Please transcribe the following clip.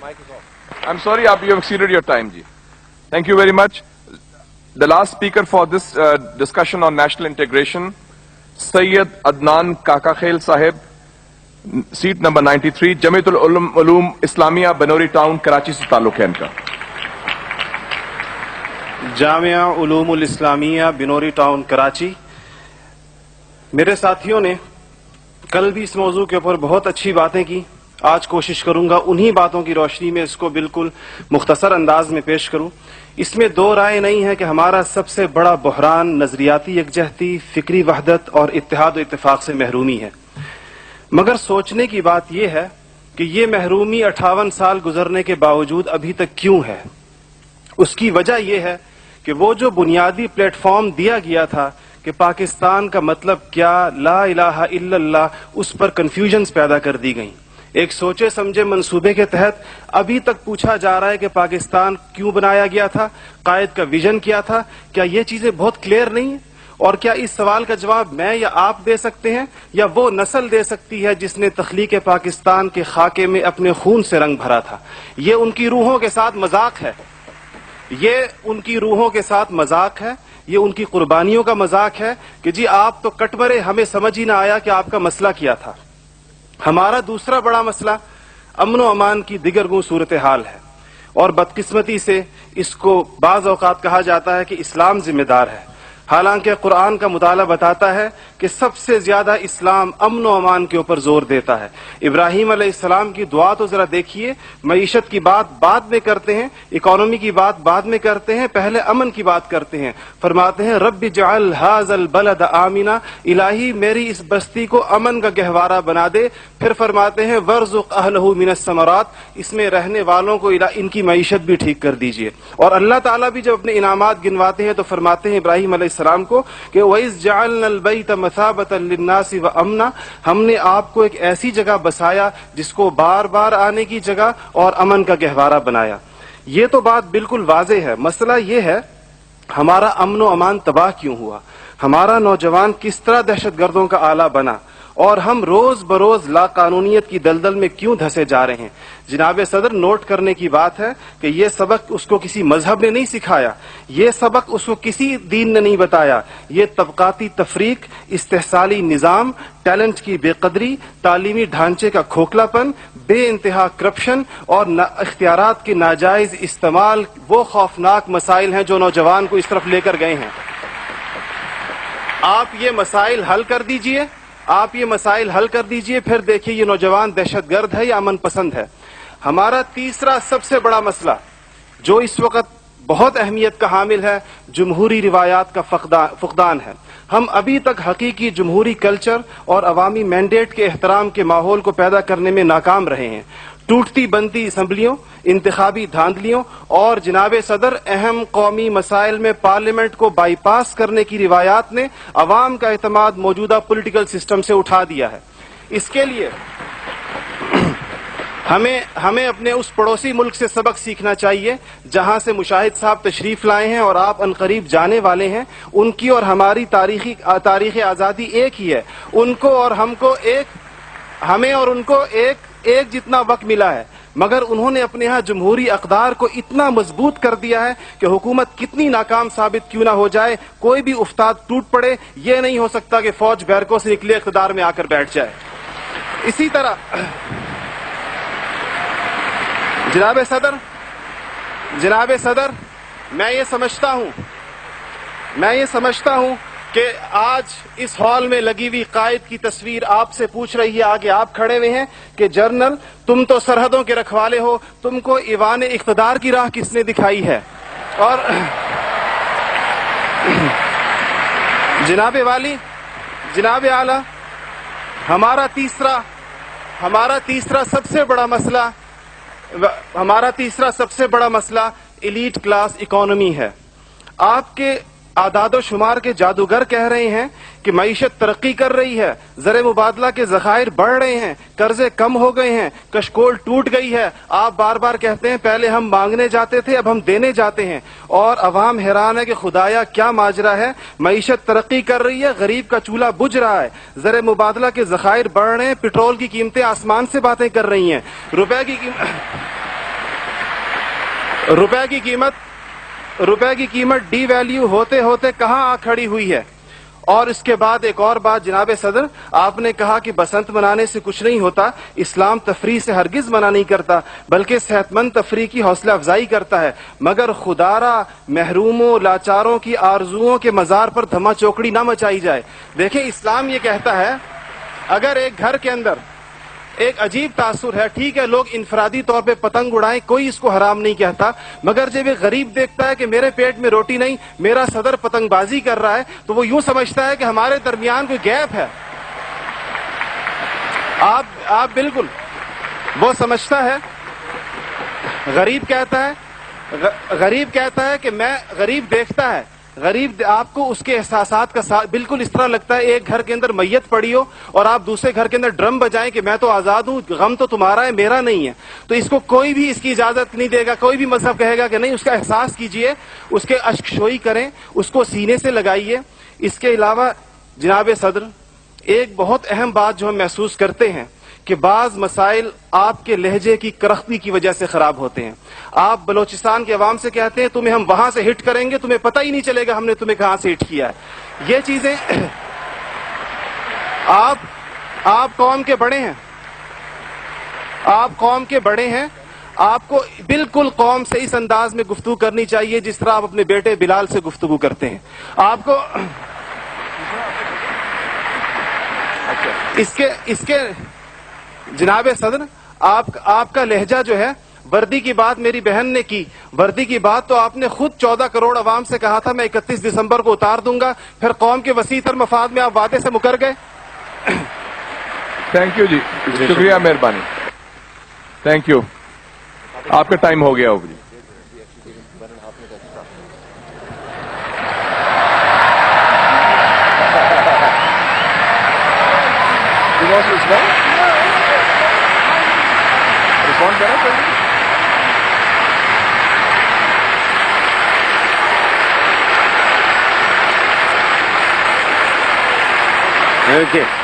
I'm sorry, you have exceeded your time, ji. Thank you very much. The last speaker for this discussion on national integration, Sayyid Adnan Kakakhail Sahib, seat number 93, Jamiatul Ulum Islamia, Banori Town, Karachi se ताल्लुक है इनका. Jamia उलूमुल Islamia Binori town Karachi. मेरे साथियों ने कल भी इस मौजू के ऊपर बहुत अच्छी बातें की. आज कोशिश करूंगा उन्हीं बातों की रोशनी में इसको बिल्कुल मुख्तसर अंदाज में पेश करूं. इसमें दो राय नहीं है कि हमारा सबसे बड़ा बहरान नजरियाती यकजहती, फिक्री वहदत और इत्तेहाद व इत्तेफाक से महरूमी है. मगर सोचने की बात यह है कि ये महरूमी 58 साल गुजरने के बावजूद अभी तक क्यों है. उसकी वजह यह है कि वो जो बुनियादी प्लेटफॉर्म दिया गया था कि पाकिस्तान का मतलब क्या, ला इलाहा इल्लल्लाह, उस पर कंफ्यूजन्स पैदा कर दी गई. एक सोचे समझे मंसूबे के तहत अभी तक पूछा जा रहा है कि पाकिस्तान क्यों बनाया गया था, कायद का विजन क्या था. क्या ये चीजें बहुत क्लियर नहीं है? और क्या इस सवाल का जवाब मैं या आप दे सकते हैं या वो नस्ल दे सकती है जिसने तख्लीक पाकिस्तान के खाके में अपने खून से रंग भरा था. ये उनकी रूहों के साथ मजाक है, ये उनकी रूहों के साथ मजाक है, ये उनकी कुर्बानियों का मजाक है कि जी आप तो कट मरे, हमें समझ ही ना आया कि आपका मसला क्या था. हमारा दूसरा बड़ा मसला अमन व अमान की दिगर गूं सूरत हाल है और बदकिस्मती से इसको बाज़ औक़ात कहा जाता है कि इस्लाम जिम्मेदार है. हालांकि कुरान का मुताला बताता है कि सबसे ज्यादा इस्लाम अमन व अमान के ऊपर जोर देता है. इब्राहीम अलैहिस्सलाम की दुआ तो जरा देखिए. मईशत की बात बाद में करते हैं, इकोनॉमी की बात बाद में करते हैं, पहले अमन की बात करते हैं. फरमाते हैं रब्बि जअल हाज़ल बलद आमिना, इलाही मेरी इस बस्ती को अमन का गहवारा बना दे. फिर फरमाते हैं वर्ज़ुक़ अहलहू मिनस समरात, इसमें रहने वालों को इनकी मईशत भी ठीक कर दीजिए. और अल्लाह ताला भी जब अपने इनामात गिनवाते हैं तो फरमाते हैं इब्राहीम अलैहिस्सलाम को कि वइज़ जअलनल बैत मसाबतन लिन्नासि व अमना, हमने आपको एक ऐसी जगह बसाया जिसको बार बार आने की जगह और अमन का गहवारा बनाया. ये तो बात बिल्कुल वाज़ेह है. मसला ये है हमारा अमन व अमान तबाह क्यों हुआ, हमारा नौजवान किस तरह दहशतगर्दों का आला बना और हम रोज बरोज लाकानूनियत की दलदल में क्यों धंसे जा रहे हैं. जनाब सदर, नोट करने की बात है कि ये सबक उसको किसी मजहब ने नहीं सिखाया, ये सबक उसको किसी दीन ने नहीं बताया. ये तबकाती तफरीक, इस्तेहसाली निज़ाम, टैलेंट की बेकदरी, तालीमी ढांचे का खोखलापन, बे इंतहा करप्शन और इख्तियारात के नाजायज इस्तेमाल वो खौफनाक मसाइल हैं जो नौजवान को इस तरफ लेकर गए हैं. आप ये मसाइल हल कर दीजिए, आप ये मसाइल हल कर दीजिए, फिर देखिए ये नौजवान दहशतगर्द है या अमन पसंद है. हमारा तीसरा सबसे बड़ा मसला जो इस वक्त बहुत अहमियत का हामिल है, जमहूरी रिवायात का फुकदान है. हम अभी तक हकीकी जमहूरी कल्चर और अवामी मैंडेट के एहतराम के माहौल को पैदा करने में नाकाम रहे हैं. टूटती बनती असम्बलियों, इंतखाबी धांधलियों और जनाब सदर अहम कौमी मसाइल में पार्लियामेंट को बाईपास करने की रिवायात ने अवाम का एतमाद मौजूदा पॉलिटिकल सिस्टम से उठा दिया है. इसके लिए हमें अपने उस पड़ोसी मुल्क से सबक सीखना चाहिए जहां से मुशाहिद साहब तशरीफ लाए हैं और आप अनकरीब जाने वाले हैं. उनकी और हमारी तारीख आज़ादी एक ही है. उनको और हमको हमें और उनको एक जितना वक्त मिला है, मगर उन्होंने अपने यहाँ जमहूरी अक़दार को इतना मजबूत कर दिया है कि हुकूमत कितनी नाकाम साबित क्यों ना हो जाए, कोई भी उस्ताद टूट पड़े, ये नहीं हो सकता कि फौज बैरकों से निकले इक़्तिदार में आकर बैठ जाए. इसी तरह जनाब सदर, मैं ये समझता हूं कि आज इस हॉल में लगी हुई कायद की तस्वीर आपसे पूछ रही है, आगे आप खड़े हुए हैं कि जनरल तुम तो सरहदों के रखवाले हो, तुमको ईवान इख्तिदार की राह किसने दिखाई है. और जनाब आला, हमारा तीसरा सबसे बड़ा मसला एलीट क्लास इकोनॉमी है. आपके आदादो शुमार के जादूगर कह रहे हैं कि मईशत तरक्की कर रही है, ज़र मुबादला के ज़खायर बढ़ रहे हैं, कर्जे कम हो गए हैं, कशकोल टूट गई है. आप बार बार कहते हैं पहले हम मांगने जाते थे, अब हम देने जाते हैं. और अवाम हैरान है कि खुदाया क्या माजरा है. मईशत तरक्की कर रही है, गरीब का चूल्हा बुझ रहा है, ज़र मुबादला के ज़खायर बढ़ रहे हैं, पेट्रोल की कीमतें आसमान से बातें कर रही हैं, रुपए की روپے کی قیمت ڈی ویلیو ہوتے ہوتے کہاں آ کھڑی ہوئی ہے. اور اس کے بعد ایک اور بات جناب صدر, آپ نے کہا کہ بسنت منانے سے کچھ نہیں ہوتا. اسلام تفریح سے ہرگز منع نہیں کرتا, بلکہ صحت مند تفریح کی حوصلہ افزائی کرتا ہے, مگر خدارا محروموں لاچاروں کی آرزوؤں کے مزار پر دھما چوکڑی نہ مچائی جائے. دیکھیں اسلام یہ کہتا ہے اگر ایک گھر کے اندر ایک عجیب تاثر ہے, ٹھیک ہے لوگ انفرادی طور پہ پتنگ اڑائیں, کوئی اس کو حرام نہیں کہتا, مگر جب ایک غریب دیکھتا ہے کہ میرے پیٹ میں روٹی نہیں, میرا صدر پتنگ بازی کر رہا ہے, تو وہ یوں سمجھتا ہے کہ ہمارے درمیان کوئی گیپ ہے. آپ بالکل وہ سمجھتا ہے. غریب کہتا ہے کہ میں, غریب دیکھتا ہے, غریب آپ کو اس کے احساسات کا بالکل اس طرح لگتا ہے ایک گھر کے اندر میت پڑی ہو اور آپ دوسرے گھر کے اندر ڈرم بجائیں کہ میں تو آزاد ہوں, غم تو تمہارا ہے میرا نہیں ہے. تو اس کو کوئی بھی اس کی اجازت نہیں دے گا, کوئی بھی مذہب کہے گا کہ نہیں, اس کا احساس کیجئے, اس کے اشک شوئی کریں, اس کو سینے سے لگائیے. اس کے علاوہ جناب صدر ایک بہت اہم بات جو ہم محسوس کرتے ہیں کہ بعض مسائل آپ کے لہجے کی کرختی کی وجہ سے خراب ہوتے ہیں. آپ بلوچستان کے عوام سے کہتے ہیں تمہیں ہم وہاں سے ہٹ کریں گے, تمہیں پتہ ہی نہیں چلے گا ہم نے تمہیں کہاں سے ہٹ کیا ہے. یہ چیزیں آپ قوم کے بڑے ہیں, آپ کو بالکل قوم سے اس انداز میں گفتگو کرنی چاہیے جس طرح آپ اپنے بیٹے بلال سے گفتگو کرتے ہیں. آپ کو اس کے جناب صدر آپ کا لہجہ جو ہے, وردی کی بات میری بہن نے کی, وردی کی بات تو آپ نے خود 14 کروڑ عوام سے کہا تھا میں 31 دسمبر کو اتار دوں گا, پھر قوم کے وسیع تر مفاد میں آپ وعدے سے مکر گئے. تھینک یو جی, شکریہ, مہربانی, تھینک یو. آپ کا ٹائم ہو گیا ہوگا جی. Okay.